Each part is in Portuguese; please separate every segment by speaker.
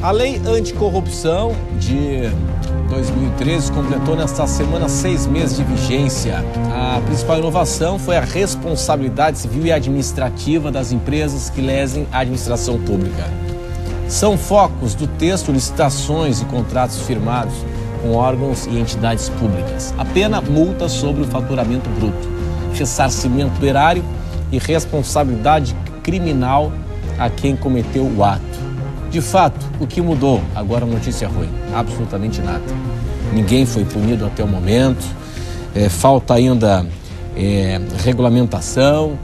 Speaker 1: A Lei Anticorrupção de 2013 completou nesta semana 6 meses de vigência. A principal inovação foi a responsabilidade civil e administrativa das empresas que lesem a administração pública. São focos do texto licitações e contratos firmados com órgãos e entidades públicas. A pena, multa sobre o faturamento bruto, ressarcimento do erário e responsabilidade criminal a quem cometeu o ato. De fato, o que mudou? Agora a notícia ruim, absolutamente nada. Ninguém foi punido até o momento, falta ainda regulamentação,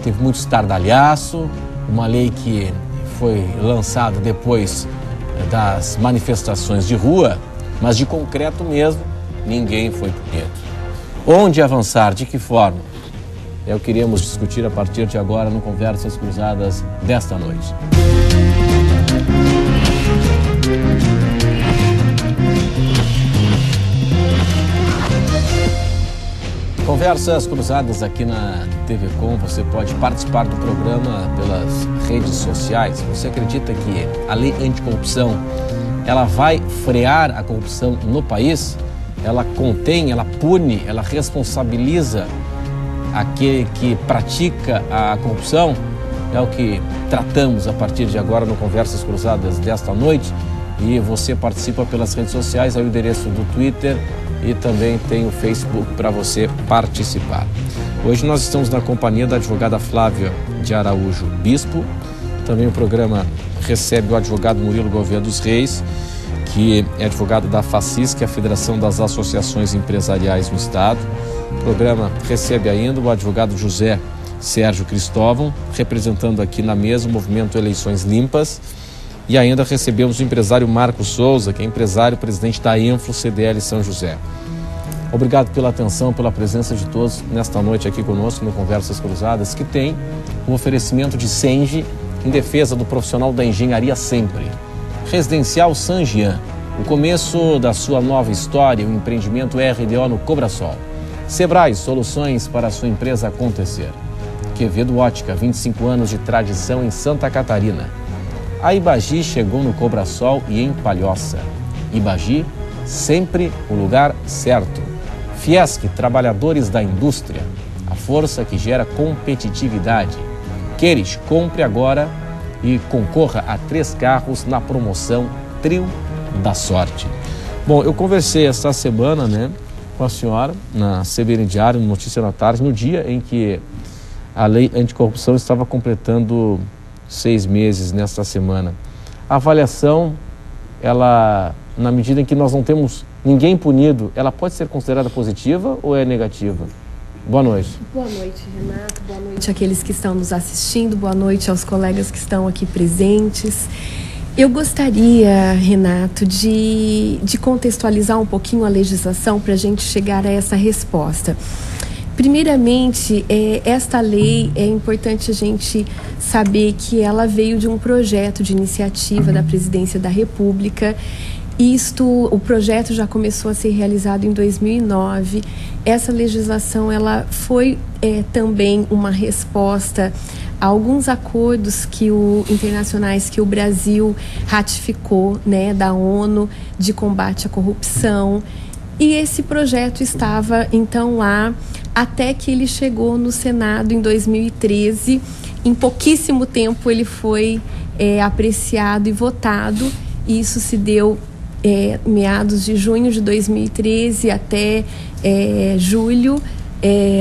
Speaker 1: teve muito estardalhaço, uma lei que foi lançada depois das manifestações de rua, mas de concreto mesmo, ninguém foi punido. Onde avançar? De que forma? É o que iremos discutir a partir de agora no Conversas Cruzadas desta noite. Conversas Cruzadas aqui na TV Com, você pode participar do programa pelas redes sociais. Você acredita que a lei anticorrupção, ela vai frear a corrupção no país? Ela contém, ela pune, ela responsabiliza aquele que pratica a corrupção? É o que tratamos a partir de agora no Conversas Cruzadas desta noite. E você participa pelas redes sociais, aí o endereço do Twitter e também tem o Facebook para você participar. Hoje nós estamos na companhia da advogada Flávia de Araújo Bispo. Também o programa recebe o advogado Murilo Gouveia dos Reis, que é advogado da FACIS, que é a Federação das Associações Empresariais no Estado. O programa recebe ainda o advogado José Sérgio Cristóvão, representando aqui na mesa o movimento Eleições Limpas. E ainda recebemos o empresário Marcos Souza, que é empresário presidente da Influ CDL São José. Obrigado pela atenção, pela presença de todos nesta noite aqui conosco no Conversas Cruzadas, que tem o oferecimento de Senge em defesa do profissional da engenharia sempre. Residencial Sanjian, o começo da sua nova história, o empreendimento RDO no Cobrasol. Sebrae, soluções para a sua empresa acontecer. Quevedo Ótica, 25 anos de tradição em Santa Catarina. A Ibagi chegou no Cobrasol e em Palhoça. Ibagi, sempre o lugar certo. Fiesc, trabalhadores da indústria, a força que gera competitividade. Queres, compre agora e concorra a 3 carros na promoção Trio da Sorte. Bom, eu conversei esta semana, com a senhora na CBN Diário, no Notícia na Tarde, no dia em que a lei anticorrupção estava completando 6 meses nesta semana. A avaliação, ela, na medida em que nós não temos ninguém punido, ela pode ser considerada positiva ou é negativa? Boa noite. Boa noite,
Speaker 2: Renato. Boa noite àqueles que estão nos assistindo. Boa noite aos colegas que estão aqui presentes. Eu gostaria, Renato, de contextualizar um pouquinho a legislação para a gente chegar a essa resposta. Primeiramente, esta lei, é importante a gente saber que ela veio de um projeto de iniciativa da Presidência da República. O projeto já começou a ser realizado em 2009. Essa legislação, ela foi também uma resposta a alguns acordos internacionais que o Brasil ratificou, da ONU, de combate à corrupção. E esse projeto estava, então, lá, até que ele chegou no Senado em 2013. Em pouquíssimo tempo ele foi apreciado e votado. Isso se deu meados de junho de 2013 até julho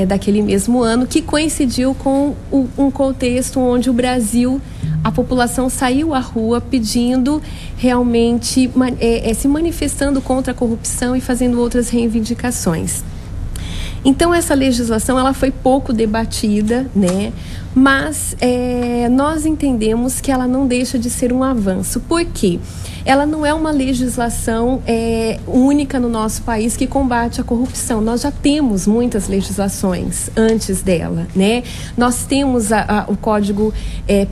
Speaker 2: daquele mesmo ano, que coincidiu com um contexto onde o Brasil, a população saiu à rua pedindo realmente, se manifestando contra a corrupção e fazendo outras reivindicações. Então, essa legislação ela foi pouco debatida, mas nós entendemos que ela não deixa de ser um avanço. Por quê? Ela não é uma legislação única no nosso país que combate a corrupção. Nós já temos muitas legislações antes dela, Nós temos o Código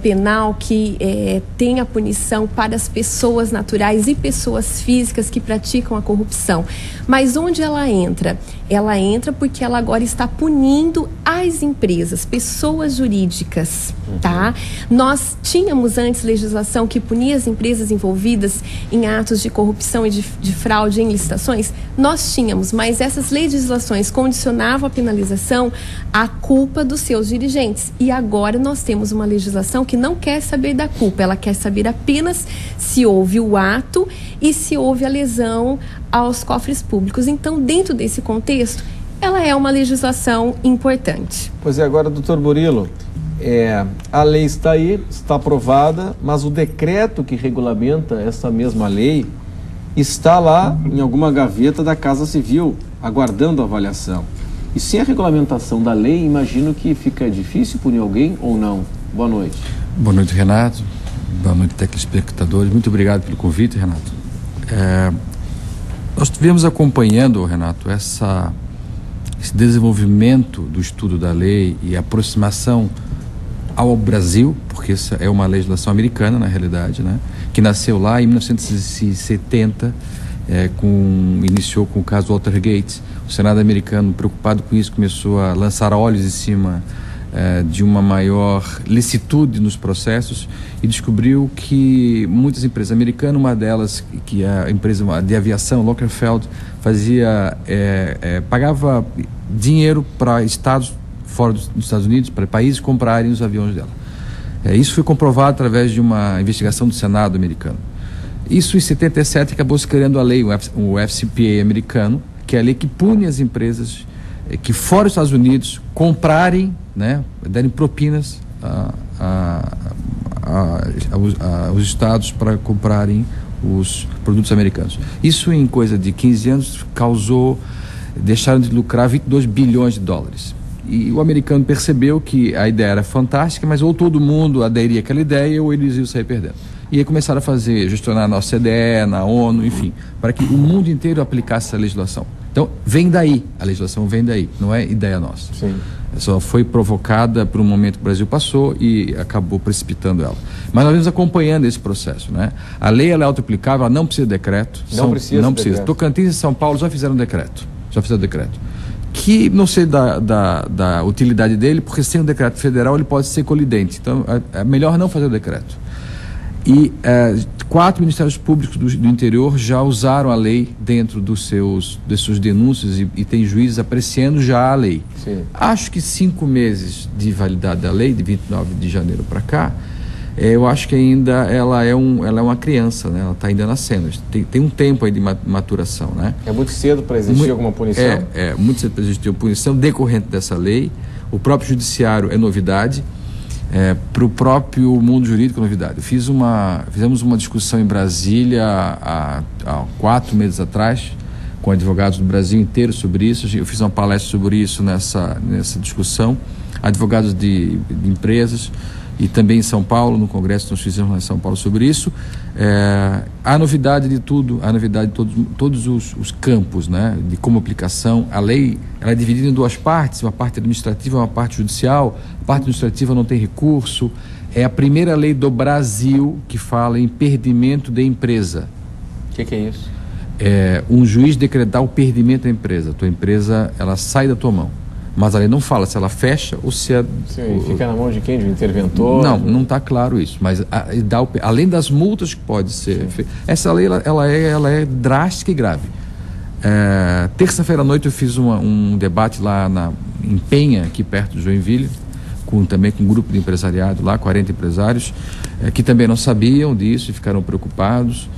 Speaker 2: Penal que tem a punição para as pessoas naturais e pessoas físicas que praticam a corrupção. Mas onde ela entra? Ela entra porque ela agora está punindo as empresas, pessoas jurídicas, jurídicas, tá? Nós tínhamos antes legislação que punia as empresas envolvidas em atos de corrupção e de fraude em licitações. Nós tínhamos, mas essas legislações condicionavam a penalização à culpa dos seus dirigentes. E agora nós temos uma legislação que não quer saber da culpa, ela quer saber apenas se houve o ato e se houve a lesão aos cofres públicos. Então, dentro desse contexto, ela é uma legislação importante.
Speaker 1: Pois é, agora, doutor Murilo, a lei está aí, está aprovada, mas o decreto que regulamenta essa mesma lei está lá em alguma gaveta da Casa Civil, aguardando a avaliação. E sem a regulamentação da lei, imagino que fica difícil punir alguém ou não. Boa noite.
Speaker 3: Boa noite, Renato. Boa noite, telespectadores. Muito obrigado pelo convite, Renato. Nós estivemos acompanhando, Renato, esse desenvolvimento do estudo da lei e a aproximação ao Brasil, porque essa é uma legislação americana, na realidade, né, que nasceu lá em 1970, iniciou com o caso Watergate. O Senado americano, preocupado com isso, começou a lançar olhos em cima de uma maior licitude nos processos e descobriu que muitas empresas americanas, uma delas, que é a empresa de aviação, Lockheed Martin, pagava dinheiro para estados fora dos Estados Unidos, para países comprarem os aviões dela. Isso foi comprovado através de uma investigação do Senado americano. Isso em 77 acabou se criando a lei, o FCPA americano, que é a lei que pune as empresas que fora dos Estados Unidos comprarem, né, darem propinas aos estados para comprarem os produtos americanos. Isso em coisa de 15 anos deixaram de lucrar 22 bilhões de dólares. E o americano percebeu que a ideia era fantástica, mas ou todo mundo aderia àquela ideia ou eles iam sair perdendo. E aí começaram a gestionar na OCDE, na ONU, enfim, para que o mundo inteiro aplicasse essa legislação. Então, vem daí, a legislação vem daí, não é ideia nossa.
Speaker 1: Sim.
Speaker 3: Só foi provocada por um momento que o Brasil passou e acabou precipitando ela. Mas nós vamos acompanhando esse processo, né? A lei ela é autoaplicável, ela não precisa de decreto.
Speaker 1: Não precisa.
Speaker 3: Decreto. Tocantins e São Paulo já fizeram decreto. Que não sei da utilidade dele, porque sem o decreto federal ele pode ser colidente. Então, é melhor não fazer o decreto. E 4 ministérios públicos do interior já usaram a lei dentro das suas denúncias e tem juízes apreciando já a lei.
Speaker 1: Sim. Acho
Speaker 3: que 5 meses de validade da lei, de 29 de janeiro para cá, eu acho que ainda ela é uma criança, né? Ela está ainda nascendo. Tem um tempo aí de maturação, né?
Speaker 1: É muito cedo para existir alguma punição?
Speaker 3: É muito cedo para existir uma punição decorrente dessa lei. O próprio judiciário é novidade. Para o próprio mundo jurídico, novidade. Fizemos uma discussão em Brasília há 4 meses atrás, com advogados do Brasil inteiro sobre isso. Eu fiz uma palestra sobre isso nessa discussão, advogados de empresas, e também em São Paulo, no Congresso, nós fizemos lá em São Paulo sobre isso. A novidade de tudo, a novidade de todos os campos, né, de como aplicação. A lei ela é dividida em 2 partes, uma parte administrativa e uma parte judicial. A parte administrativa não tem recurso. É a primeira lei do Brasil que fala em perdimento de empresa.
Speaker 1: O que é isso?
Speaker 3: Um juiz decretar o perdimento da empresa. A tua empresa ela sai da tua mão. Mas a lei não fala se ela fecha ou se
Speaker 1: fica na mão de quem? De um interventor?
Speaker 3: Não está claro isso. Mas além das multas que pode ser... Essa lei ela é drástica e grave. Terça-feira à noite eu fiz um debate lá em Penha, aqui perto de Joinville, também com um grupo de empresariado lá, 40 empresários, que também não sabiam disso e ficaram preocupados.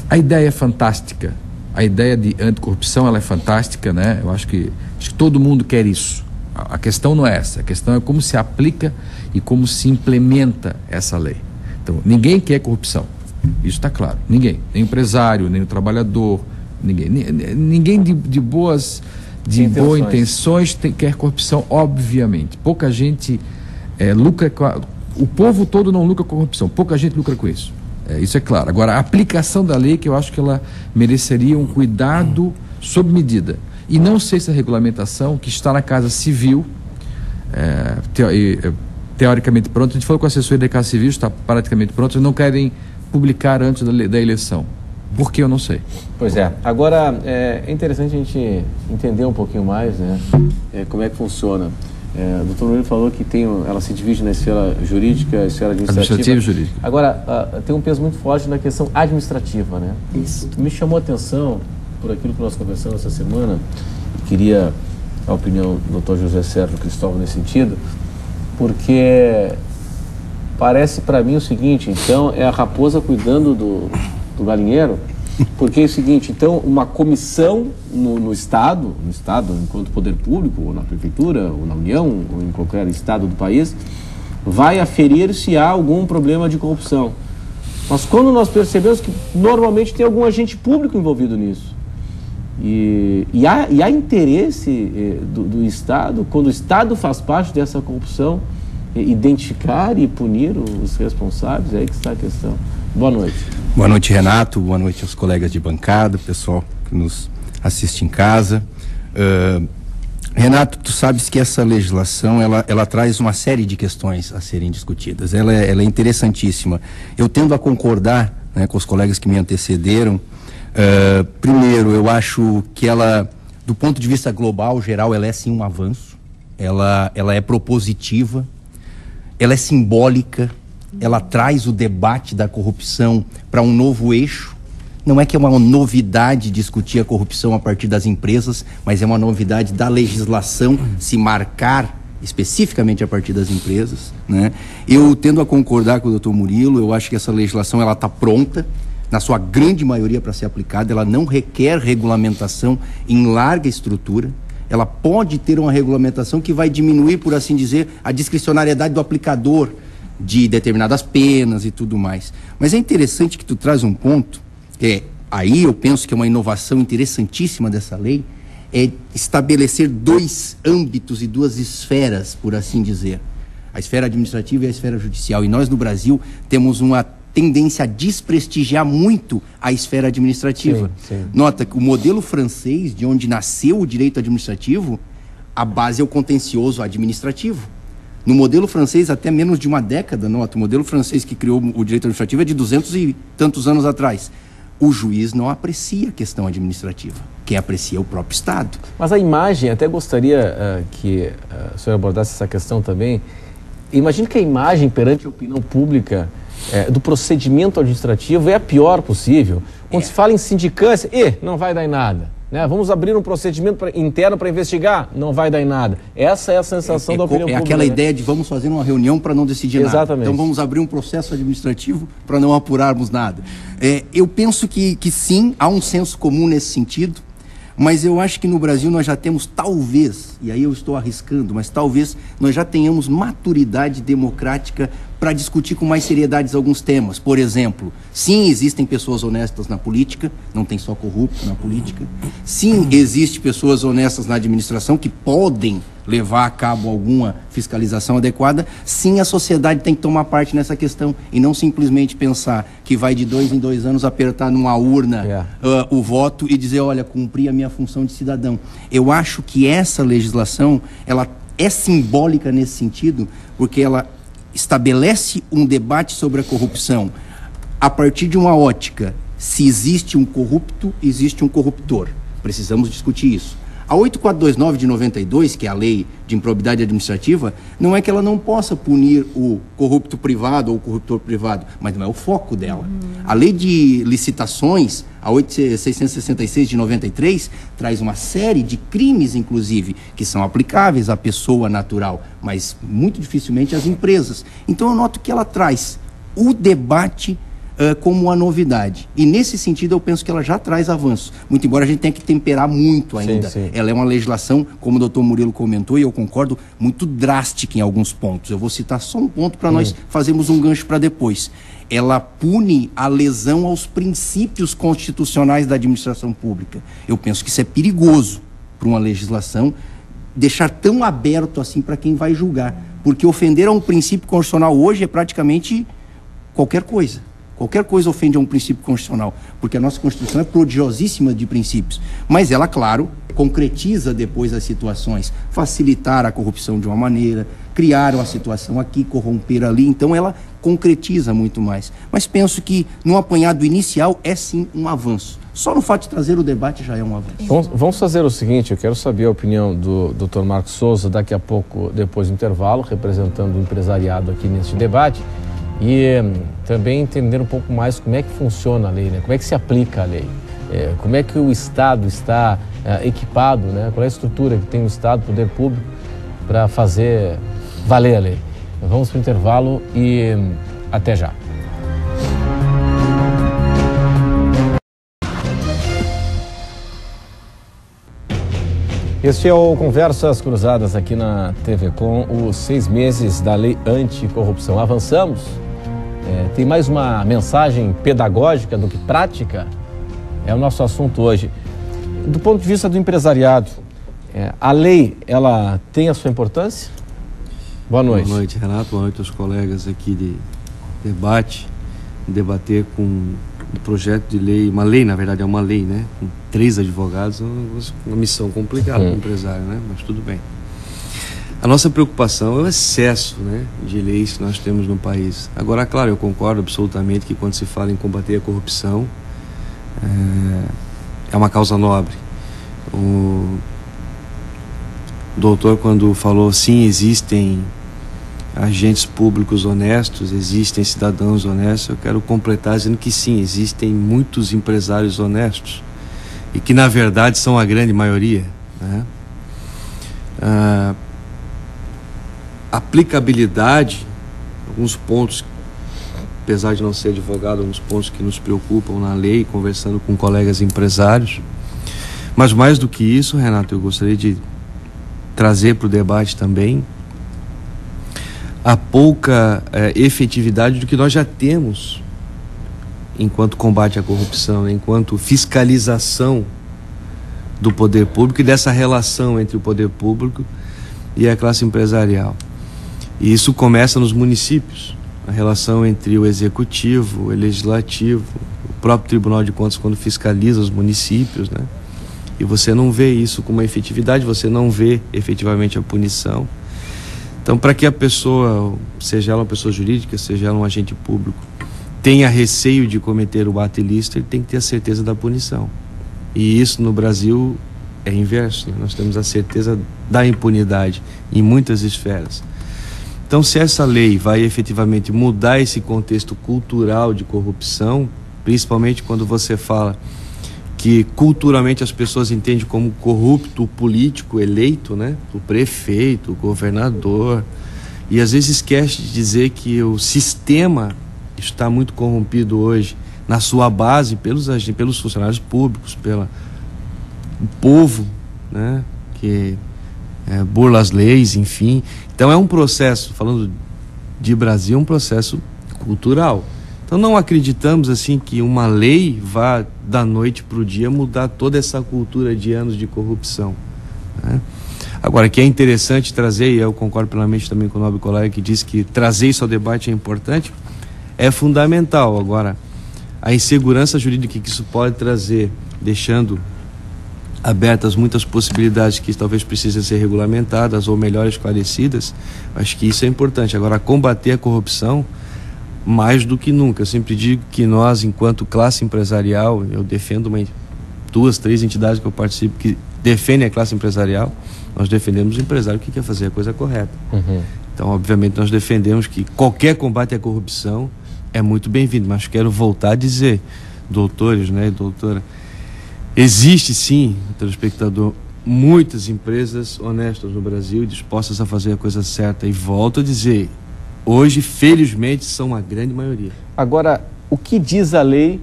Speaker 3: A ideia é fantástica. A ideia de anticorrupção ela é fantástica, né? Eu acho que todo mundo quer isso. A questão não é essa. A questão é como se aplica e como se implementa essa lei. Então, ninguém quer corrupção. Isso está claro. Ninguém. Nem o empresário, nem o trabalhador, ninguém de boas intenções quer corrupção, obviamente. Pouca gente lucra com o povo todo não lucra com corrupção. Pouca gente lucra com isso. Isso é claro. Agora, a aplicação da lei, que eu acho que ela mereceria um cuidado sob medida. E não sei se a regulamentação, que está na Casa Civil, teoricamente pronta, a gente falou com a assessoria da Casa Civil, está praticamente pronta, eles não querem publicar antes da eleição. Por que eu não sei.
Speaker 1: Pois é. Agora, é interessante a gente entender um pouquinho mais, né, como é que funciona. O doutor Murilo falou que ela se divide na esfera jurídica, esfera administrativa.
Speaker 3: E jurídica.
Speaker 1: Agora, tem um peso muito forte na questão administrativa, né?
Speaker 2: Isso.
Speaker 1: Me chamou a atenção, por aquilo que nós conversamos essa semana, queria a opinião do doutor José Sérgio Cristóvão nesse sentido, porque parece para mim o seguinte, então é a raposa cuidando do galinheiro, porque é o seguinte, então uma comissão no Estado, enquanto poder público, ou na Prefeitura, ou na União, ou em qualquer Estado do país, vai aferir se há algum problema de corrupção. Mas quando nós percebemos que normalmente tem algum agente público envolvido nisso, e há interesse do Estado, quando o Estado faz parte dessa corrupção, identificar e punir os responsáveis, é aí que está a questão. Boa noite.
Speaker 4: Boa noite, Renato. Boa noite aos colegas de bancada, pessoal que nos assiste em casa. Renato, tu sabes que essa legislação, ela traz uma série de questões a serem discutidas. Ela é interessantíssima. Eu tendo a concordar, né, com os colegas que me antecederam. Primeiro, eu acho que ela, do ponto de vista global, geral, ela é sim um avanço. Ela é propositiva, ela é simbólica, ela traz o debate da corrupção para um novo eixo. Não é que é uma novidade discutir a corrupção a partir das empresas, mas é uma novidade da legislação se marcar especificamente a partir das empresas, né? Eu tendo a concordar com o doutor Murilo, eu acho que essa legislação ela está pronta, na sua grande maioria para ser aplicada, ela não requer regulamentação em larga estrutura. Ela pode ter uma regulamentação que vai diminuir, por assim dizer, a discricionariedade do aplicador de determinadas penas e tudo mais. Mas é interessante que tu traz um ponto, aí eu penso que é uma inovação interessantíssima dessa lei, é estabelecer dois âmbitos e duas esferas, por assim dizer. A esfera administrativa e a esfera judicial. E nós no Brasil temos uma tendência a desprestigiar muito a esfera administrativa. Sim. Nota que o modelo francês, de onde nasceu o direito administrativo, a base é o contencioso administrativo. No modelo francês, até menos de uma década, nota, o modelo francês que criou o direito administrativo é de 200 e tantos anos atrás. O juiz não aprecia a questão administrativa, quem aprecia é o próprio Estado.
Speaker 1: Mas a imagem, até gostaria que o senhor abordasse essa questão também. Imagine que a imagem perante a opinião pública do procedimento administrativo é a pior possível. Quando se fala em sindicância, não vai dar em nada. Né? Vamos abrir um procedimento interno para investigar, não vai dar em nada. Essa é a sensação da opinião pública. É
Speaker 4: aquela ideia de vamos fazer uma reunião para não decidir nada.
Speaker 1: Exatamente.
Speaker 4: Então vamos abrir um processo administrativo para não apurarmos nada. Eu penso que sim, há um senso comum nesse sentido, mas eu acho que no Brasil nós já temos talvez, e aí eu estou arriscando, mas talvez nós já tenhamos maturidade democrática para discutir com mais seriedade alguns temas. Por exemplo, sim, existem pessoas honestas na política, não tem só corrupto na política. Sim, existem pessoas honestas na administração que podem levar a cabo alguma fiscalização adequada. Sim, a sociedade tem que tomar parte nessa questão e não simplesmente pensar que vai de 2 em 2 anos apertar numa urna o voto e dizer, olha, cumpri a minha função de cidadão. Eu acho que essa legislação, ela é simbólica nesse sentido, porque ela estabelece um debate sobre a corrupção a partir de uma ótica. Se existe um corrupto, existe um corruptor. Precisamos discutir isso. A 8429 de 92, que é a lei de improbidade administrativa, não é que ela não possa punir o corrupto privado ou o corruptor privado, mas não é o foco dela. A lei de licitações, a 8666 de 93, traz uma série de crimes, inclusive, que são aplicáveis à pessoa natural, mas muito dificilmente às empresas. Então eu noto que ela traz o debate como uma novidade. E nesse sentido eu penso que ela já traz avanços. Muito embora a gente tenha que temperar muito ainda. Sim. Ela é uma legislação, como o doutor Murilo comentou, e eu concordo, muito drástica em alguns pontos. Eu vou citar só um ponto para nós fazermos um gancho para depois. Ela pune a lesão aos princípios constitucionais da administração pública. Eu penso que isso é perigoso para uma legislação deixar tão aberto assim para quem vai julgar. Porque ofender a um princípio constitucional hoje é praticamente qualquer coisa. Qualquer coisa ofende a um princípio constitucional, porque a nossa Constituição é prodigiosíssima de princípios. Mas ela, claro, concretiza depois as situações, facilitar a corrupção de uma maneira, criar uma situação aqui, corromper ali. Então ela concretiza muito mais. Mas penso que no apanhado inicial é sim um avanço. Só no fato de trazer o debate já é um avanço.
Speaker 1: Vamos fazer o seguinte, eu quero saber a opinião do Dr. Marcos Souza daqui a pouco, depois do intervalo, representando o empresariado aqui neste debate, e também entender um pouco mais como é que funciona a lei, né? Como é que se aplica a lei, como é que o Estado está equipado, né? Qual é a estrutura que tem o Estado, o poder público, para fazer valer a lei. Vamos para o intervalo e até já. Este é o Conversas Cruzadas aqui na TV Com, os 6 meses da Lei Anticorrupção. Avançamos? Tem mais uma mensagem pedagógica do que prática? É o nosso assunto hoje. Do ponto de vista do empresariado, a lei, ela tem a sua importância? Boa noite.
Speaker 5: Boa noite, Renato. Boa noite aos colegas aqui de debate. Debater com um projeto de lei, uma lei, na verdade é uma lei, né? Com 3 advogados, é uma missão complicada para o empresário, né? Mas tudo bem. A nossa preocupação é o excesso, né, de leis que nós temos no país. Agora, claro, eu concordo absolutamente que quando se fala em combater a corrupção, é uma causa nobre. O doutor, quando falou, sim, existem agentes públicos honestos, existem cidadãos honestos, eu quero completar dizendo que sim, existem muitos empresários honestos e que na verdade são a grande maioria, né? Aplicabilidade, alguns pontos, apesar de não ser advogado, alguns pontos que nos preocupam na lei, conversando com colegas empresários, mas mais do que isso, Renato, eu gostaria de trazer para o debate também a pouca efetividade do que nós já temos enquanto combate à corrupção, né? Enquanto fiscalização do poder público e dessa relação entre o poder público e a classe empresarial. E isso começa nos municípios, a relação entre o executivo, o legislativo, o próprio Tribunal de Contas quando fiscaliza os municípios, né? E você não vê isso com uma efetividade, você não vê efetivamente a punição. Então, para que a pessoa, seja ela uma pessoa jurídica, seja ela um agente público, tenha receio de cometer o ato ilícito, ele tem que ter a certeza da punição. E isso no Brasil é inverso, né? Nós temos a certeza da impunidade em muitas esferas. Então, se essa lei vai efetivamente mudar esse contexto cultural de corrupção, principalmente quando você fala que culturalmente as pessoas entendem como corrupto o político eleito, né? O prefeito, o governador, e às vezes esquece de dizer que o sistema está muito corrompido hoje na sua base pelos funcionários públicos, pelo povo, né? Que burla as leis, enfim. Então é um processo, falando de Brasil, um processo cultural. Então não acreditamos assim que uma lei vá da noite para o dia mudar toda essa cultura de anos de corrupção, né? Agora, que é interessante trazer, e eu concordo plenamente também com o nobre colega que diz que trazer isso ao debate é importante, é fundamental. Agora, a insegurança jurídica que isso pode trazer, deixando abertas muitas possibilidades que talvez precisem ser regulamentadas ou melhor esclarecidas, acho que isso é importante. Agora, combater a corrupção, mais do que nunca. Eu sempre digo que nós, enquanto classe empresarial, eu defendo 2, 3 entidades que eu participo que defendem a classe empresarial, nós defendemos o empresário que quer fazer a coisa correta. Então, obviamente, nós defendemos que qualquer combate à corrupção é muito bem-vindo, mas quero voltar a dizer, doutores, né, doutora, existe sim, telespectador, muitas empresas honestas no Brasil dispostas a fazer a coisa certa, e volto a dizer, hoje, felizmente, são a grande maioria.
Speaker 1: Agora, o que diz a lei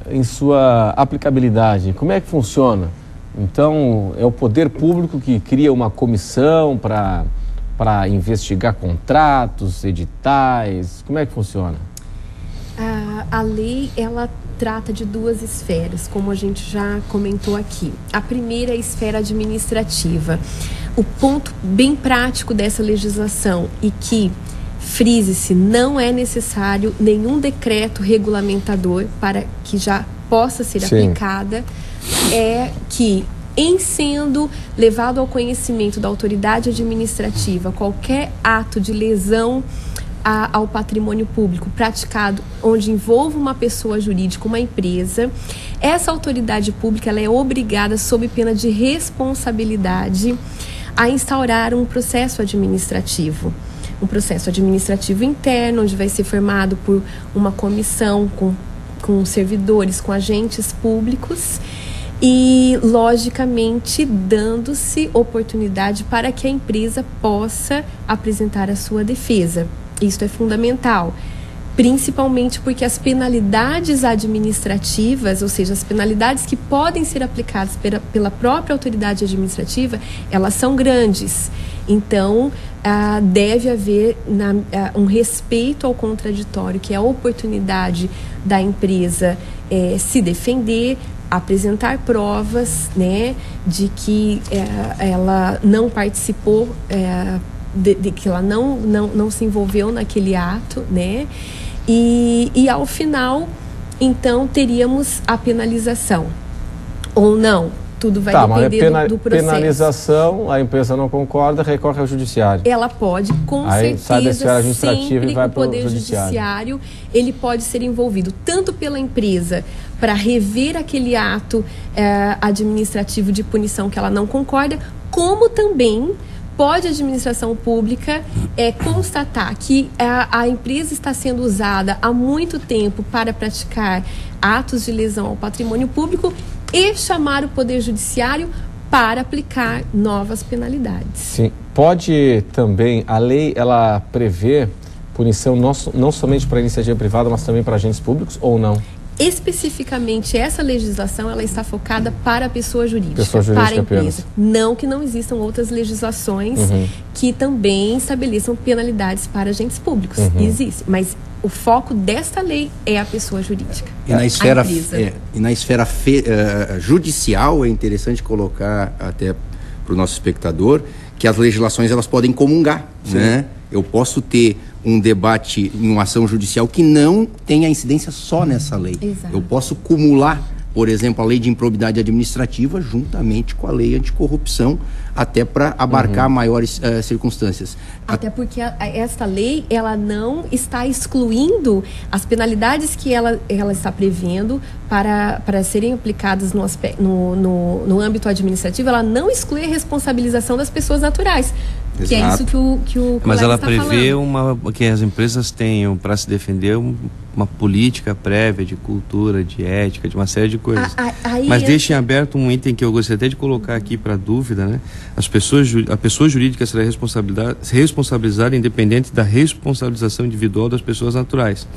Speaker 1: em sua aplicabilidade? Como é que funciona? Então, é o poder público que cria uma comissão para investigar contratos, editais? Como é que funciona?
Speaker 2: A lei, ela trata de 2 esferas, como a gente já comentou aqui. A primeira é a esfera administrativa. O ponto bem prático dessa legislação e que Frise-se, não é necessário nenhum decreto regulamentador para que já possa ser aplicada, é que, em sendo levado ao conhecimento da autoridade administrativa qualquer ato de lesão ao patrimônio público praticado onde envolva uma pessoa jurídica, uma empresa, essa autoridade pública ela é obrigada, sob pena de responsabilidade, a instaurar um processo administrativo. Um processo administrativo interno, onde vai ser formado por uma comissão com servidores, com agentes públicos e, logicamente, dando-se oportunidade para que a empresa possa apresentar a sua defesa. Isso é fundamental, principalmente porque as penalidades administrativas, ou seja, as penalidades que podem ser aplicadas pela própria autoridade administrativa, elas são grandes. Então, deve haver um respeito ao contraditório, que é a oportunidade da empresa se defender, apresentar provas, né, de que ela não participou, de que ela não se envolveu naquele ato, né, e ao final, então, teríamos a penalização, ou não. Tudo vai depender do processo.
Speaker 1: Penalização, a empresa não concorda, recorre ao judiciário.
Speaker 2: Ela pode, com certeza,
Speaker 1: sai da esfera administrativa e vai
Speaker 2: o Poder Judiciário, ele pode ser envolvido tanto pela empresa para rever aquele ato administrativo de punição que ela não concorda, como também pode a administração pública constatar que a empresa está sendo usada há muito tempo para praticar atos de lesão ao patrimônio público e chamar o Poder Judiciário para aplicar novas penalidades.
Speaker 1: Sim. Pode também, a lei, ela prevê punição não somente para iniciativa privada, mas também para agentes públicos, ou não?
Speaker 2: Especificamente, essa legislação ela está focada para a pessoa jurídica, para a empresa.
Speaker 1: Apenas.
Speaker 2: Não que não existam outras legislações que também estabeleçam penalidades para agentes públicos. Existe, mas o foco desta lei é a pessoa jurídica.
Speaker 4: E na esfera, judicial é interessante colocar até para o nosso espectador que as legislações elas podem comungar, né? Eu posso ter um debate em uma ação judicial que não tenha incidência só nessa lei.
Speaker 2: Exato.
Speaker 4: Eu posso cumular, por exemplo, a lei de improbidade administrativa juntamente com a lei anticorrupção, até para abarcar maiores circunstâncias.
Speaker 2: Até porque esta lei, ela não está excluindo as penalidades que ela está prevendo para serem aplicadas no âmbito administrativo, ela não exclui a responsabilização das pessoas naturais.
Speaker 4: Exato.
Speaker 2: Que é isso que o
Speaker 5: Mas ela prevê
Speaker 2: falando.
Speaker 5: Que as empresas tenham para se defender uma política prévia de cultura, de ética, de uma série de coisas. Mas deixem aberto um item que eu gostaria até de colocar aqui para dúvida, né? A pessoa jurídica será responsabilizada independente da responsabilização individual das pessoas naturais.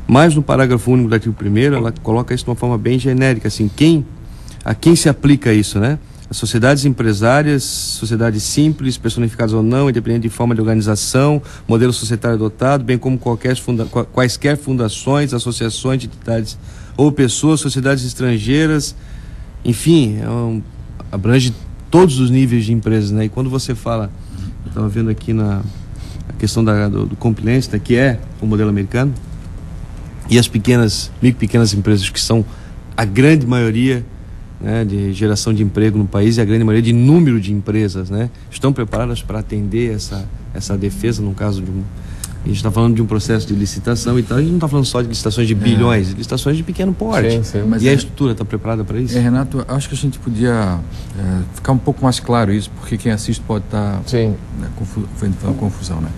Speaker 5: Mas no parágrafo único do artigo 1º, ela coloca isso de uma forma bem genérica, assim, a quem se aplica isso, né? As sociedades empresárias, sociedades simples, personificadas ou não, independente de forma de organização, modelo societário adotado, bem como quaisquer fundações, associações de entidades ou pessoas, sociedades estrangeiras, enfim, abrange todos os níveis de empresas, né? E quando você fala, eu estava vendo aqui a questão do compliance, né, que é o modelo americano, e as micro e pequenas empresas, que são a grande maioria, né, de geração de emprego no país e a grande maioria de número de empresas, né, estão preparadas para atender essa defesa no caso de a gente está falando de um processo de licitação e tal, a gente não está falando só de licitações de bilhões, de licitações de pequeno porte.
Speaker 1: Sim,
Speaker 5: mas a estrutura está preparada para isso?
Speaker 3: Renato, acho que a gente podia ficar um pouco mais claro isso, porque quem assiste pode estar fazendo confusão, né?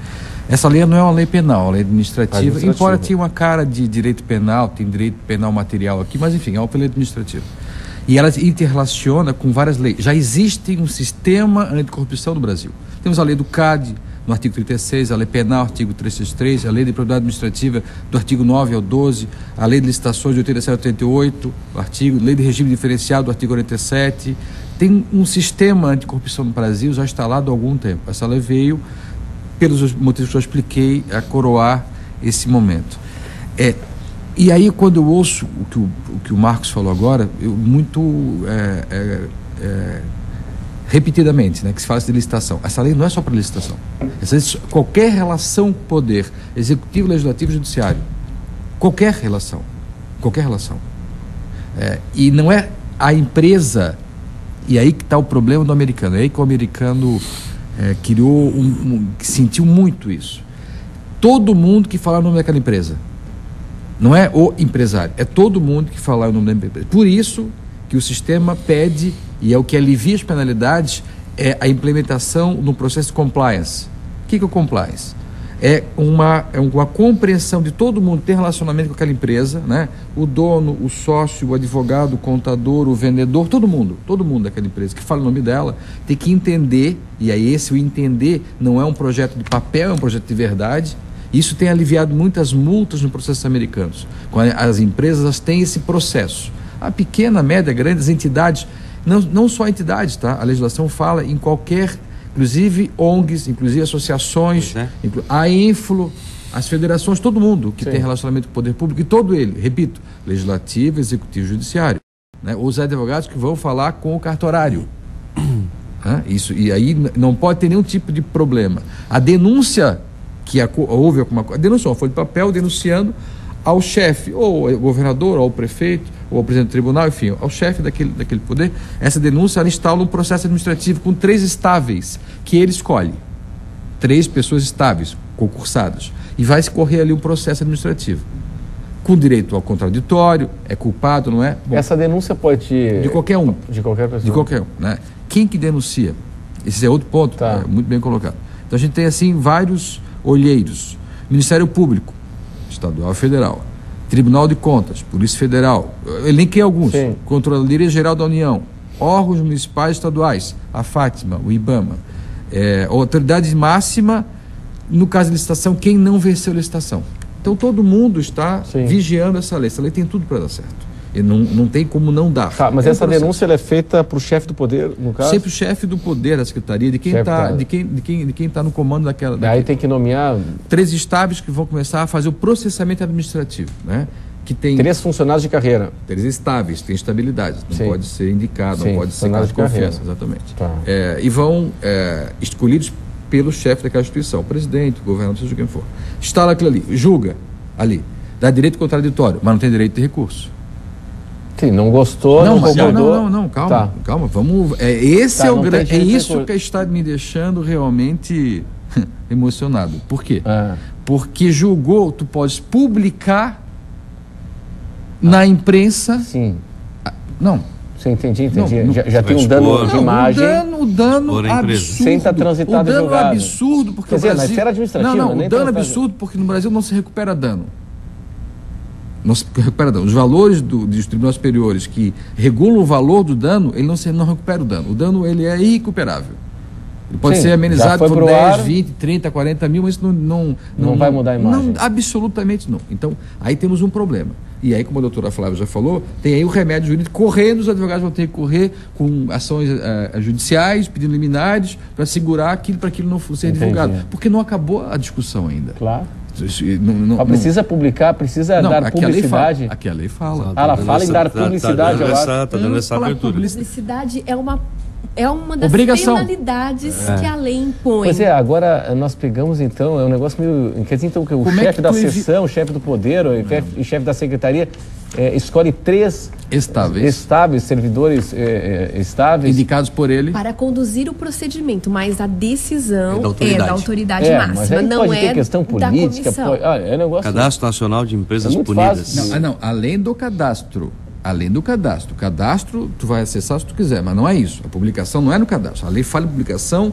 Speaker 3: Essa lei não é uma lei penal, é uma lei administrativa, embora tenha uma cara de direito penal, tem direito penal material aqui, mas enfim, é uma lei administrativa. E ela interrelaciona com várias leis. Já existe um sistema anticorrupção no Brasil. Temos a lei do CAD, no artigo 36, a lei penal, artigo 363, a lei de improbidade administrativa, do artigo 9 ao 12, a lei de licitações de 87 a 88, lei de regime diferenciado, do artigo 47. Tem um sistema anticorrupção no Brasil já instalado há algum tempo. Essa lei veio, pelos motivos que eu expliquei, a coroar esse momento. E aí, quando eu ouço o que o Marcos falou agora, eu muito repetidamente, né, que se fala de licitação. Essa lei não é só para licitação. Essa lei, qualquer relação poder executivo, legislativo e judiciário, qualquer relação, e não é a empresa, e aí que está o problema do americano, é aí que o americano criou que sentiu muito isso. Todo mundo que fala o nome daquela empresa, não é o empresário, é todo mundo que fala o nome da empresa. Por isso que o sistema pede, e é o que alivia as penalidades, é a implementação no processo de compliance. O que é o compliance? É uma compreensão de todo mundo ter relacionamento com aquela empresa, né? O dono, o sócio, o advogado, o contador, o vendedor, todo mundo daquela empresa que fala o nome dela, tem que entender, e aí o entender não é um projeto de papel, é um projeto de verdade. Isso tem aliviado muitas multas no processo americanos. As empresas têm esse processo. A pequena, média, grandes entidades, não só entidades, tá? A legislação fala em qualquer, inclusive ONGs, inclusive associações, a Influ, as federações, todo mundo que tem relacionamento com o poder público, e todo ele, repito, legislativo, executivo, judiciário, né? Os advogados que vão falar com o cartorário. Isso, e aí não pode ter nenhum tipo de problema. A denúncia que houve alguma coisa, a denúncia, uma folha de papel denunciando ao chefe, ou ao governador, ou ao prefeito, ou ao presidente do tribunal, enfim, ao chefe daquele poder. Essa denúncia, ela instala um processo administrativo com 3 estáveis que ele escolhe. 3 pessoas estáveis, concursadas. E vai escorrer ali um processo administrativo. Com direito ao contraditório, é culpado, não é?
Speaker 1: Bom, essa denúncia pode...
Speaker 3: De qualquer um.
Speaker 1: De qualquer pessoa.
Speaker 3: De qualquer um, né? Quem que denuncia? Esse é outro ponto, muito bem colocado. Então a gente tem, assim, vários olheiros. Ministério Público, Estadual e Federal. Tribunal de Contas, Polícia Federal. Eu elenquei alguns. Sim. Controladoria Geral da União. Órgãos municipais e estaduais. A Fátima, o IBAMA. Autoridade máxima, no caso de licitação, quem não venceu a licitação. Então todo mundo está vigiando essa lei. Essa lei tem tudo para dar certo. E não tem como não dar.
Speaker 1: Mas essa denúncia ela é feita para o chefe do poder, no caso?
Speaker 3: Sempre o chefe do poder da secretaria, de quem está no comando daquela.
Speaker 1: Aí tem que nomear
Speaker 3: 3 estáveis que vão começar a fazer o processamento administrativo, né? Que tem
Speaker 1: 3 funcionários de carreira.
Speaker 3: 3 estáveis, tem estabilidade, não pode ser indicado, não pode ser caso de confiança, exatamente. E vão escolhidos pelo chefe daquela instituição, presidente, governador, seja quem for. Instala aquilo ali, julga ali, dá direito contraditório, mas não tem direito de recurso.
Speaker 1: Sim, não gostou,
Speaker 3: não concordou. Calma, vamos. Esse é o grande. É isso que está me deixando realmente emocionado. Por quê? Porque julgou, tu podes publicar na imprensa.
Speaker 1: Sim.
Speaker 3: Não.
Speaker 1: Sim, entendi. Já tem um dano de imagem.
Speaker 3: O dano absurdo.
Speaker 1: Sem estar transitado
Speaker 3: o dano
Speaker 1: julgado.
Speaker 3: Absurdo, porque
Speaker 1: quer dizer, na esfera administrativa.
Speaker 3: O dano absurdo, porque no Brasil não se recupera dano. Não se recupera dano. Os valores dos tribunais superiores que regulam o valor do dano, ele não recupera o dano. O dano, ele é irrecuperável. Ele pode ser amenizado por 10, 20, 30, 40 mil, mas isso não
Speaker 1: vai mudar a imagem.
Speaker 3: Não, absolutamente não. Então, aí temos um problema. E aí, como a doutora Flávia já falou, tem aí o remédio jurídico correndo, os advogados vão ter que correr com ações judiciais, pedindo liminares, para segurar aquilo, para aquilo não ser divulgado. Porque não acabou a discussão ainda.
Speaker 1: Claro. Precisa publicar, precisa dar publicidade.
Speaker 3: Aqui a lei fala.
Speaker 1: Ela fala em dar publicidade.
Speaker 5: Está dando essa abertura.
Speaker 2: Publicidade é uma das penalidades que a lei impõe.
Speaker 1: Pois é, agora nós pegamos então, é um negócio meio... Quer dizer então que o chefe da seção, o chefe do poder, o chefe da secretaria escolhe 3 estáveis, servidores estáveis.
Speaker 3: Indicados por ele.
Speaker 2: Para conduzir o procedimento, mas a decisão é da autoridade máxima,
Speaker 1: mas aí
Speaker 2: não
Speaker 1: pode ter questão política.
Speaker 5: Cadastro Nacional de Empresas Punidas.
Speaker 3: Além do cadastro. O cadastro tu vai acessar se tu quiser, mas não é isso. A publicação não é no cadastro. A lei fala em publicação,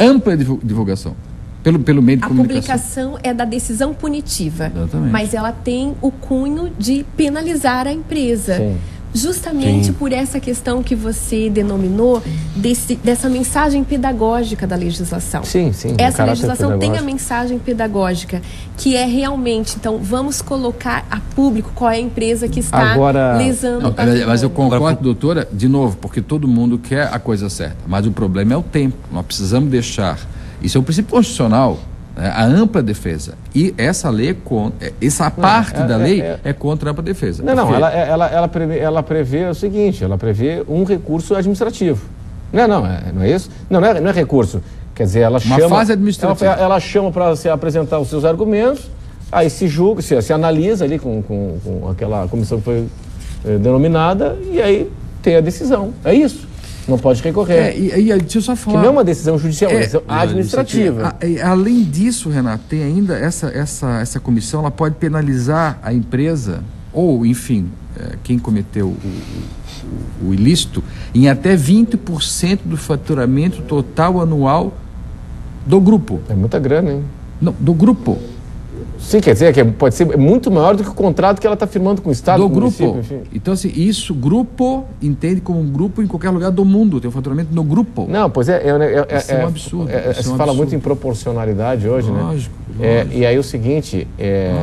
Speaker 3: ampla divulgação, pelo meio de comunicação. A
Speaker 2: publicação é da decisão punitiva,
Speaker 3: exatamente,
Speaker 2: mas ela tem o cunho de penalizar a empresa. Sim. Justamente por essa questão que você denominou dessa mensagem pedagógica da legislação.
Speaker 1: Sim.
Speaker 2: Essa legislação tem a mensagem pedagógica, que é realmente, então, vamos colocar a público qual é a empresa que está lesando.
Speaker 3: Mas eu concordo, doutora, de novo, porque todo mundo quer a coisa certa, mas o problema é o tempo. Nós precisamos deixar, isso é um princípio constitucional, a ampla defesa. E essa lei essa parte da lei é contra a ampla defesa.
Speaker 1: Ela prevê o seguinte, ela prevê um recurso administrativo. Não é isso? Não é recurso. Quer dizer, ela chama...
Speaker 3: Uma fase administrativa.
Speaker 1: Ela chama para se apresentar os seus argumentos, aí se julga, se analisa ali com aquela comissão que foi denominada, e aí tem a decisão. É isso. Não pode recorrer.
Speaker 3: Deixa eu só falar.
Speaker 1: Que não é uma decisão judicial, é uma decisão administrativa.
Speaker 3: Além disso, Renato, tem ainda essa comissão, ela pode penalizar a empresa, ou, enfim, quem cometeu o ilícito, em até 20% do faturamento total anual do grupo.
Speaker 1: É muita grana, hein?
Speaker 3: Não, do grupo.
Speaker 1: Sim, quer dizer que pode ser muito maior do que o contrato que ela está firmando com o Estado,
Speaker 3: do
Speaker 1: com o
Speaker 3: grupo.
Speaker 1: município, enfim.
Speaker 3: Então, assim, isso, grupo, entende como um grupo em qualquer lugar do mundo, tem um faturamento no grupo.
Speaker 1: Não, pois
Speaker 3: Isso é um absurdo.
Speaker 1: Se fala muito em proporcionalidade hoje,
Speaker 3: lógico,
Speaker 1: né?
Speaker 3: lógico.
Speaker 1: E aí o seguinte,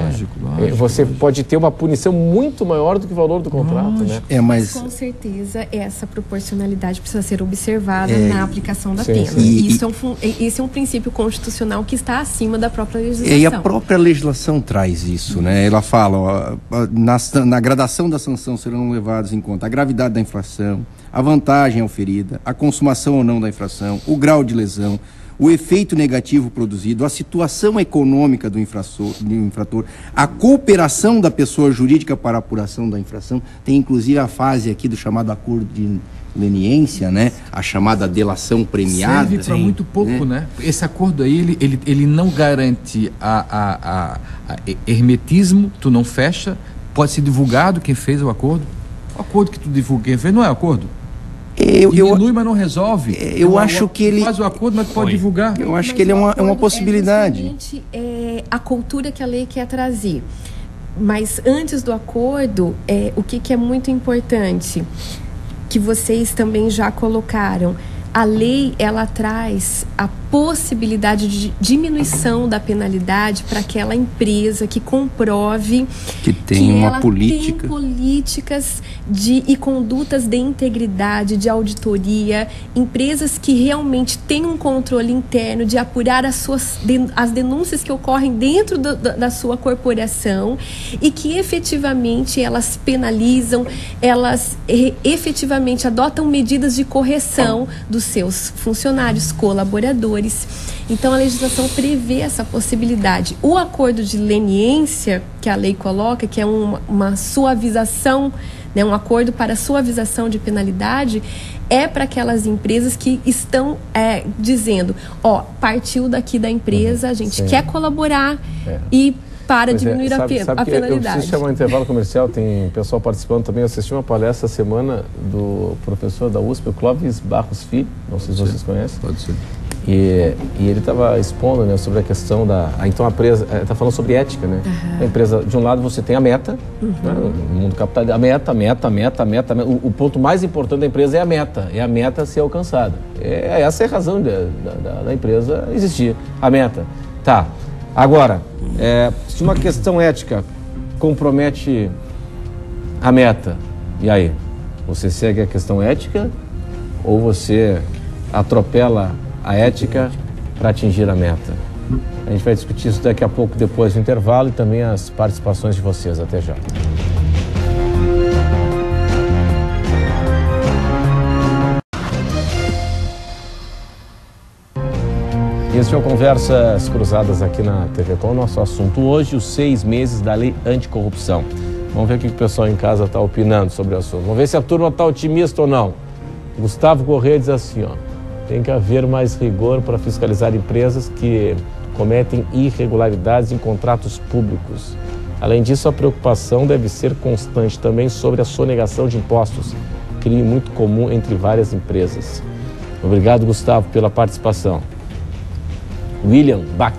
Speaker 3: Lógico,
Speaker 1: você pode ter uma punição muito maior do que o valor do contrato, né?
Speaker 4: Mas
Speaker 2: Com certeza, essa proporcionalidade precisa ser observada na aplicação da pena.
Speaker 1: sim.
Speaker 2: Isso é um princípio constitucional que está acima da própria legislação.
Speaker 4: E a própria legislação traz isso, né? Ela fala, ó, na gradação da sanção serão levados em conta a gravidade da infração, a vantagem oferida, a consumação ou não da infração, o grau de lesão, o efeito negativo produzido, a situação econômica do infrator, a cooperação da pessoa jurídica para a apuração da infração. Tem inclusive a fase aqui do chamado acordo de leniência, né? A chamada delação premiada.
Speaker 3: Serve para muito pouco, né? Esse acordo aí, ele não garante a hermetismo, tu não fecha, pode ser divulgado quem fez o acordo. O acordo que tu divulga quem fez não é acordo. Diminui, mas não resolve.
Speaker 4: Eu acho que ele
Speaker 3: faz o acordo, mas pode divulgar.
Speaker 4: Eu acho que ele é uma possibilidade.
Speaker 2: Justamente, a cultura que a lei quer trazer. Mas antes do acordo, o que é muito importante, que vocês também já colocaram, a lei, ela traz a possibilidade de diminuição da penalidade para aquela empresa que comprove
Speaker 4: que tem uma política,
Speaker 2: tem políticas e condutas de integridade, de auditoria, empresas que realmente têm um controle interno de apurar as denúncias que ocorrem dentro da sua corporação e que efetivamente elas penalizam, elas efetivamente adotam medidas de correção dos seus funcionários, colaboradores. Então a legislação prevê essa possibilidade. O acordo de leniência que a lei coloca, que é uma suavização, né, um acordo para suavização de penalidade, é para aquelas empresas que estão dizendo, partiu daqui da empresa, a gente quer colaborar e para diminuir a penalidade.
Speaker 1: Eu preciso chamar um intervalo comercial, tem pessoal participando também. Eu assisti uma palestra essa semana do professor da USP, o Clóvis Barros Filho, não sei se vocês conhecem.
Speaker 3: Pode ser.
Speaker 1: E ele estava expondo, né, sobre a questão então a empresa está falando sobre ética, né? A empresa, de um lado você tem a meta, né, no mundo capitalista, a meta. O ponto mais importante da empresa é a meta ser alcançada. Essa é a razão da empresa existir, a meta. Tá. Agora, se uma questão ética compromete a meta, e aí? Você segue a questão ética ou você atropela a ética para atingir a meta? A gente vai discutir isso daqui a pouco, depois do intervalo, e também as participações de vocês. Até já. Este é o Conversas Cruzadas aqui na TV Com. Nosso assunto hoje, os 6 meses da Lei Anticorrupção. Vamos ver o que o pessoal em casa está opinando sobre o assunto. Vamos ver se a turma está otimista ou não. Gustavo Corrêa diz assim, tem que haver mais rigor para fiscalizar empresas que cometem irregularidades em contratos públicos. Além disso, a preocupação deve ser constante também sobre a sonegação de impostos, crime muito comum entre várias empresas. Obrigado, Gustavo, pela participação. William Bach,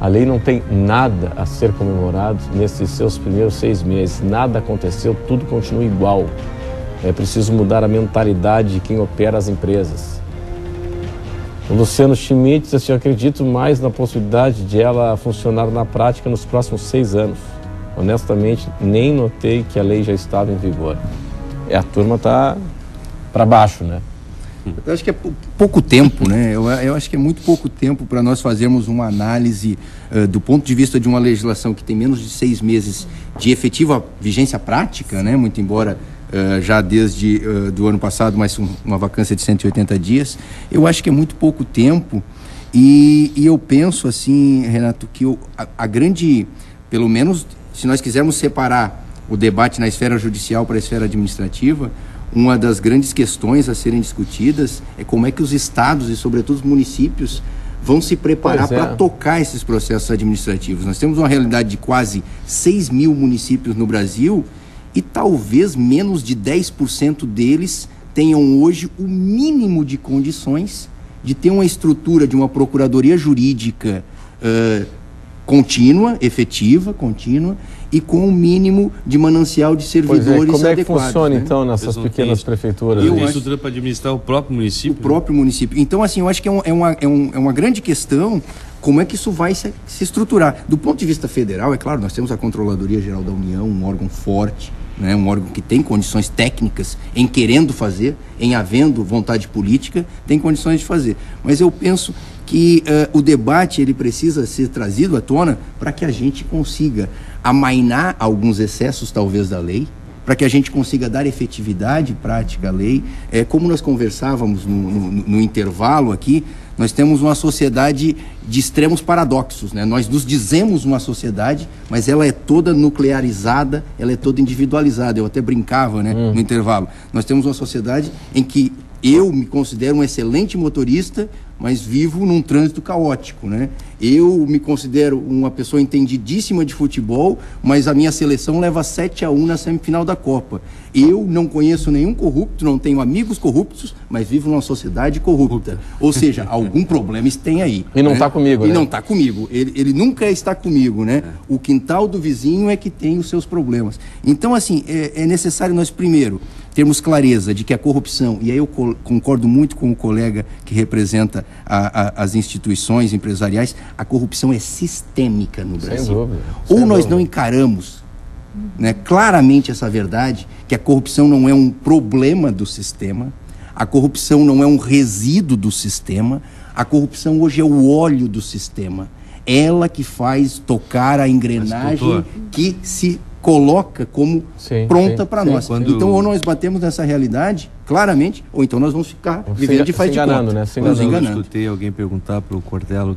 Speaker 1: a lei não tem nada a ser comemorado nesses seus primeiros 6 meses. Nada aconteceu, tudo continua igual. É preciso mudar a mentalidade de quem opera as empresas. O Luciano Schmidt diz assim, eu acredito mais na possibilidade de ela funcionar na prática nos próximos 6 anos. Honestamente, nem notei que a lei já estava em vigor. A turma está para baixo, né?
Speaker 4: Eu acho que é pouco tempo, né? Eu acho que é muito pouco tempo para nós fazermos uma análise do ponto de vista de uma legislação que tem menos de 6 meses de efetiva vigência prática, né? Muito embora já desde do ano passado, mais uma vacância de 180 dias. Eu acho que é muito pouco tempo e eu penso assim, Renato, que a grande, pelo menos se nós quisermos separar o debate na esfera judicial para a esfera administrativa, uma das grandes questões a serem discutidas é como é que os estados e sobretudo os municípios vão se preparar para tocar esses processos administrativos. Nós temos uma realidade de quase 6 mil municípios no Brasil e talvez menos de 10% deles tenham hoje o mínimo de condições de ter uma estrutura de uma procuradoria jurídica contínua, efetiva, contínua, e com o mínimo de manancial de servidores adequados.
Speaker 1: Como é que funciona, então, nessas pequenas prefeituras?
Speaker 5: Tem estrutura para administrar o próprio município?
Speaker 4: O próprio município. Então, assim, eu acho que é uma grande questão como é que isso vai se estruturar. Do ponto de vista federal, é claro, nós temos a Controladoria Geral da União, um órgão forte, né, um órgão que tem condições técnicas em querendo fazer, em havendo vontade política, tem condições de fazer. Mas eu penso que o debate ele precisa ser trazido à tona para que a gente consiga amainar alguns excessos, talvez, da lei, para que a gente consiga dar efetividade prática à lei. Como nós conversávamos no intervalo aqui, nós temos uma sociedade de extremos paradoxos, né? Nós nos dizemos uma sociedade, mas ela é toda nuclearizada, ela é toda individualizada. Eu até brincava, né, no intervalo. Nós temos uma sociedade em que eu me considero um excelente motorista, mas vivo num trânsito caótico, né? Eu me considero uma pessoa entendidíssima de futebol, mas a minha seleção leva 7-1 na semifinal da Copa. Eu não conheço nenhum corrupto, não tenho amigos corruptos, mas vivo numa sociedade corrupta. Ou seja, algum problema tem aí.
Speaker 1: E não está comigo,
Speaker 4: né?
Speaker 1: E
Speaker 4: não está comigo. Ele nunca está comigo, né? O quintal do vizinho é que tem os seus problemas. Então, assim, é necessário nós, primeiro, termos clareza de que a corrupção, e aí eu concordo muito com o colega que representa as instituições empresariais, a corrupção é sistêmica no Brasil.
Speaker 1: Sem dúvida.
Speaker 4: Ou nós não encaramos, né, claramente essa verdade, que a corrupção não é um problema do sistema, a corrupção não é um resíduo do sistema, a corrupção hoje é o óleo do sistema. Ela que faz tocar a engrenagem que se coloca como pronta para nós. Então, ou nós batemos nessa realidade, claramente, ou então nós vamos ficar vivendo de faz de conta.
Speaker 1: Né?
Speaker 5: Eu escutei alguém perguntar para o Cortella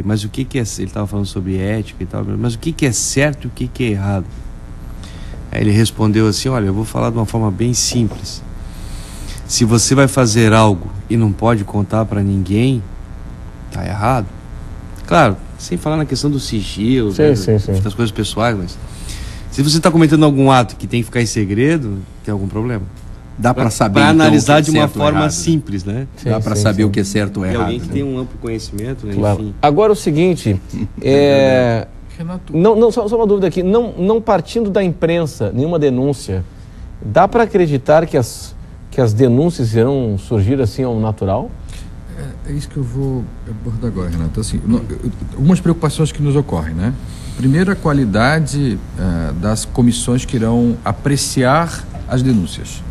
Speaker 5: mas o que é, ele estava falando sobre ética e tal, mas o que é certo e o que é errado? Aí ele respondeu assim, olha, eu vou falar de uma forma bem simples. Se você vai fazer algo e não pode contar para ninguém, tá errado. Claro, sem falar na questão do sigilo, das coisas pessoais, mas se você está cometendo algum ato que tem que ficar em segredo, tem algum problema?
Speaker 4: Dá para saber,
Speaker 5: para analisar de uma forma simples, né?
Speaker 4: Dá para saber o que é certo ou errado.
Speaker 5: Alguém que tem um amplo conhecimento, né?
Speaker 1: Claro.
Speaker 5: Enfim.
Speaker 1: Agora o seguinte,
Speaker 3: Renato,
Speaker 1: só uma dúvida aqui, não partindo da imprensa, nenhuma denúncia, dá para acreditar que as denúncias irão surgir assim ao natural?
Speaker 3: É isso que eu vou abordar agora, Renato. Assim, algumas preocupações que nos ocorrem, né? Primeiro, a qualidade das comissões que irão apreciar as denúncias.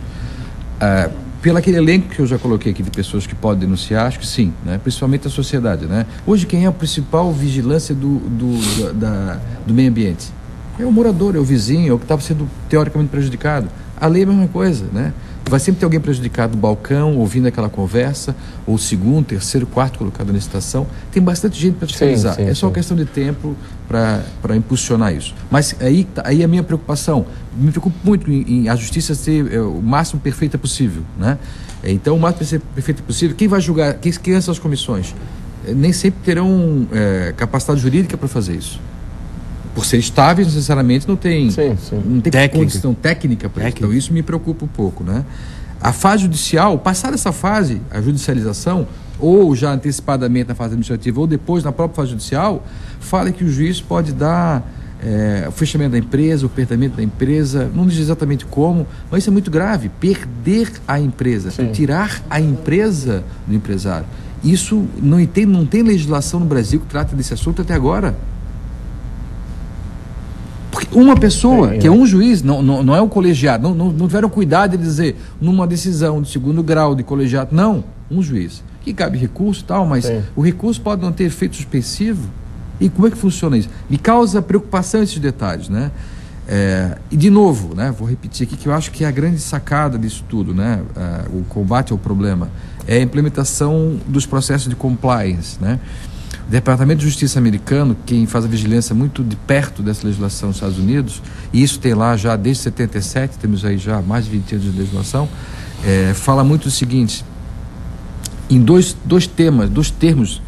Speaker 3: Pelo aquele elenco que eu já coloquei aqui de pessoas que podem denunciar, acho que sim, né? Principalmente a sociedade, né? Hoje, quem é a principal vigilância do meio ambiente? É o morador, é o vizinho, é o que estava sendo teoricamente prejudicado. A lei é a mesma coisa, né? Vai sempre ter alguém prejudicado no balcão, ouvindo aquela conversa, ou segundo, terceiro, quarto colocado na licitação. Tem bastante gente para fiscalizar. É só questão de tempo para impulsionar isso. Mas aí a minha preocupação, me preocupo muito em a justiça ser o máximo perfeita possível, né? Então, o máximo perfeito possível, quem vai julgar, quem são essas comissões? Nem sempre terão capacidade jurídica para fazer isso. Por ser estáveis, necessariamente, não tem condição técnica para isso. Então, isso me preocupa um pouco, né? A fase judicial, passar essa fase, a judicialização, ou já antecipadamente na fase administrativa, ou depois na própria fase judicial, fala que o juiz pode dar o fechamento da empresa, o perdimento da empresa, não diz exatamente como, mas isso é muito grave. Perder a empresa, tirar a empresa do empresário. Isso não tem legislação no Brasil que trata desse assunto até agora. Porque uma pessoa, que é um juiz, não é um colegiado, não tiveram cuidado de dizer numa decisão de segundo grau de colegiado, não, um juiz. Que cabe recurso e tal, mas o recurso pode não ter efeito suspensivo. E como é que funciona isso? Me causa preocupação esses detalhes, né? E de novo, né, vou repetir aqui que eu acho que a grande sacada disso tudo, né, o combate ao problema, é a implementação dos processos de compliance, né? O Departamento de Justiça americano, quem faz a vigilância muito de perto dessa legislação nos Estados Unidos, e isso tem lá já desde 77, temos aí já mais de 20 anos de legislação, fala muito o seguinte, em dois termos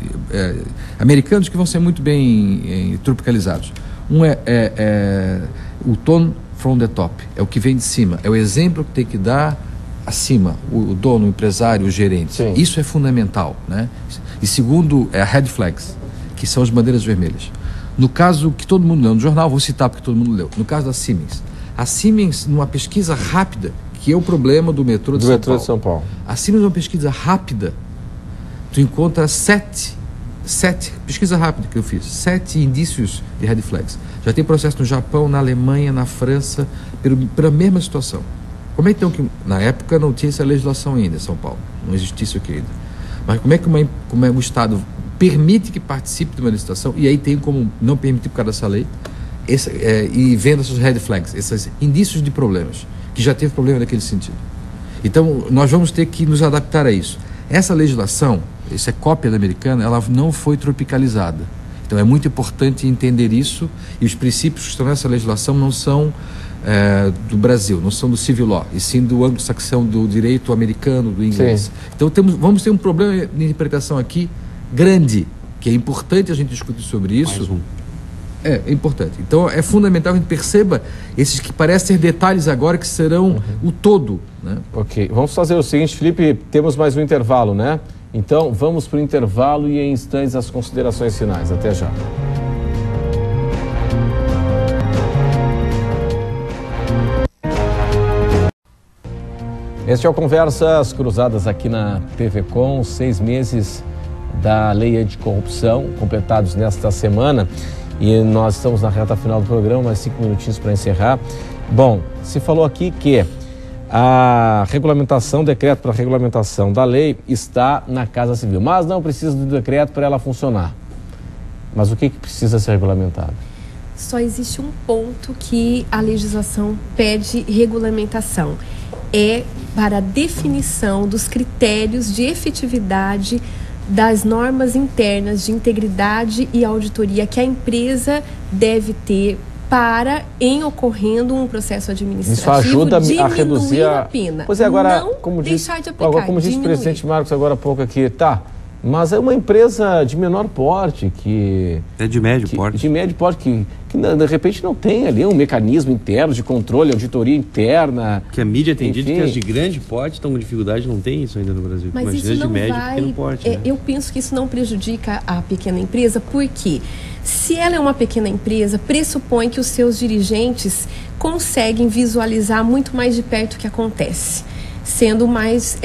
Speaker 3: americanos que vão ser muito bem tropicalizados. Um é o tone from the top, é o que vem de cima, é o exemplo que tem que dar acima, o dono, o empresário, o gerente. Sim. Isso é fundamental, né? E segundo, é a red flags, que são as bandeiras vermelhas. No caso que todo mundo leu no jornal, vou citar porque todo mundo leu, no caso da Siemens. A Siemens, numa pesquisa rápida, que é o problema do metrô de São Paulo. A Siemens, numa pesquisa rápida, tu encontra sete, pesquisa rápida que eu fiz, 7 indícios de red flags. Já tem processo no Japão, na Alemanha, na França, pela mesma situação. Como é então que, na época, não tinha essa legislação ainda em São Paulo, não existia isso aqui ainda. Mas como é que o Estado permite que participe de uma licitação, e aí tem como não permitir por causa dessa lei, e vendo essas red flags, esses indícios de problemas, que já teve problema naquele sentido. Então, nós vamos ter que nos adaptar a isso. Essa legislação, essa cópia da americana, ela não foi tropicalizada. Então, é muito importante entender isso, e os princípios que estão nessa legislação não são do Brasil, não são do civil law, e sim do anglo-saxão, do direito americano, do inglês. Sim. Então vamos ter um problema de interpretação aqui grande, que é importante a gente discutir sobre isso. Mais um. É importante. Então é fundamental que a gente perceba esses que parecem ser detalhes agora que serão o todo, né?
Speaker 1: Ok, vamos fazer o seguinte, Felipe, temos mais um intervalo, né? Então vamos para o intervalo e em instantes as considerações finais. Até já. Este é o Conversas Cruzadas aqui na TV Com, 6 meses da Lei Anticorrupção, completados nesta semana, e nós estamos na reta final do programa, mais 5 minutinhos para encerrar. Bom, se falou aqui que a regulamentação, o decreto para a regulamentação da lei está na Casa Civil, mas não precisa do decreto para ela funcionar. Mas o que precisa ser regulamentado?
Speaker 2: Só existe um ponto que a legislação pede regulamentação. É para a definição dos critérios de efetividade das normas internas de integridade e auditoria que a empresa deve ter para, em ocorrendo um processo administrativo,
Speaker 1: isso ajuda a reduzir
Speaker 2: a pena.
Speaker 1: Pois é, agora,
Speaker 2: não
Speaker 1: como
Speaker 2: deixar de aplicar,
Speaker 1: como disse o presidente Marcos agora há pouco aqui, mas é uma empresa de menor porte que...
Speaker 5: É de médio porte.
Speaker 1: De médio porte que de repente não tem ali um mecanismo interno de controle, auditoria interna.
Speaker 5: Que a mídia tem dito que as de grande porte estão com dificuldade, não tem isso ainda no Brasil.
Speaker 2: Mas
Speaker 5: imagina
Speaker 2: isso não
Speaker 5: de médio
Speaker 2: vai,
Speaker 5: pequeno porte. Né?
Speaker 2: Eu penso que isso não prejudica a pequena empresa, porque se ela é uma pequena empresa, pressupõe que os seus dirigentes conseguem visualizar muito mais de perto o que acontece, sendo mais,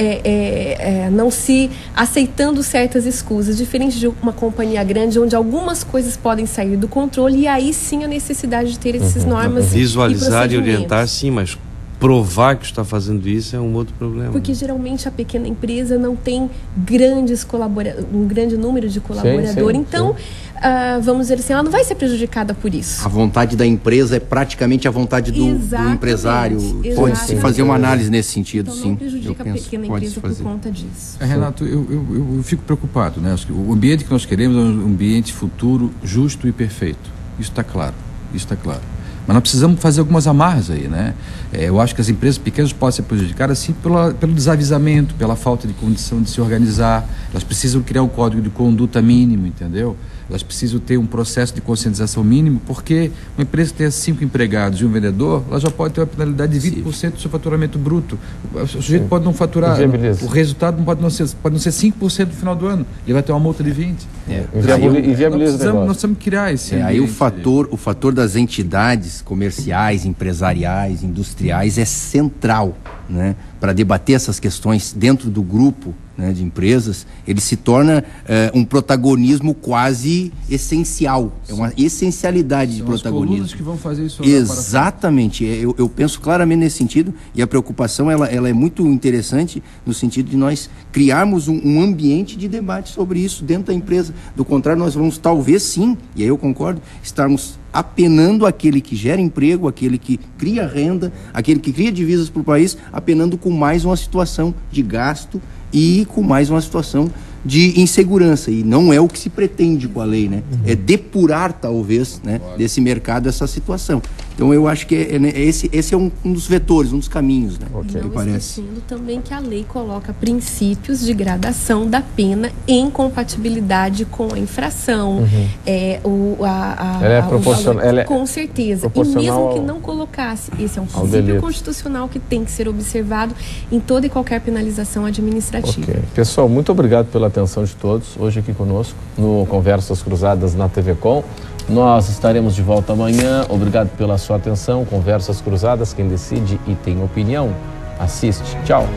Speaker 2: não se aceitando certas escusas, diferente de uma companhia grande, onde algumas coisas podem sair do controle, e aí sim a necessidade de ter essas normas
Speaker 5: visualizar e orientar, sim, mas provar que está fazendo isso é um outro problema.
Speaker 2: Porque geralmente a pequena empresa não tem um grande número de colaboradores, então vamos dizer assim, ela não vai ser prejudicada por isso.
Speaker 4: A vontade da empresa é praticamente a vontade do empresário. Pode-se fazer uma análise nesse sentido,
Speaker 2: então,
Speaker 4: sim.
Speaker 2: Não prejudica a pequena empresa por conta disso.
Speaker 3: Renato, eu fico preocupado, né? O ambiente que nós queremos é um ambiente futuro justo e perfeito. Isso está claro, Mas nós precisamos fazer algumas amarras aí, né? Eu acho que as empresas pequenas podem ser prejudicadas, sim, pelo desavisamento, pela falta de condição de se organizar. Elas precisam criar um código de conduta mínimo, entendeu? Elas precisam ter um processo de conscientização mínimo, porque uma empresa que tenha 5 empregados e um vendedor, ela já pode ter uma penalidade de 20% do seu faturamento bruto. O sujeito pode não faturar, o resultado pode não ser 5% no final do ano, ele vai ter uma multa de 20%. Nós precisamos criar esse ambiente.
Speaker 4: Aí o fator das entidades comerciais, empresariais, industriais é central, né, para debater essas questões dentro do grupo, né, de empresas. Ele se torna um protagonismo quase essencial. É uma essencialidade de protagonismo.
Speaker 3: As colunas que vão fazer isso.
Speaker 4: Exatamente. Eu penso claramente nesse sentido, e a preocupação ela é muito interessante no sentido de nós criarmos um ambiente de debate sobre isso dentro da empresa. Do contrário, nós vamos talvez sim, e aí eu concordo, estarmos apenando aquele que gera emprego, aquele que cria renda, aquele que cria divisas para o país, apenando com mais uma situação de gasto e com mais uma situação de insegurança, e não é o que se pretende com a lei, né? É depurar, talvez, né, desse mercado essa situação. Então eu acho que esse é um dos vetores, um dos caminhos, né?
Speaker 2: Okay. Não esquecendo também que a lei coloca princípios de gradação da pena em compatibilidade com a infração.
Speaker 1: Ela é proporcional.
Speaker 2: Com certeza. E mesmo que não colocasse, esse é um princípio constitucional que tem que ser observado em toda e qualquer penalização administrativa.
Speaker 1: Okay. Pessoal, muito obrigado pela atenção de todos hoje aqui conosco no Conversas Cruzadas na TV Com. Nós estaremos de volta amanhã. Obrigado pela sua atenção. Conversas Cruzadas, quem decide e tem opinião, assiste. Tchau.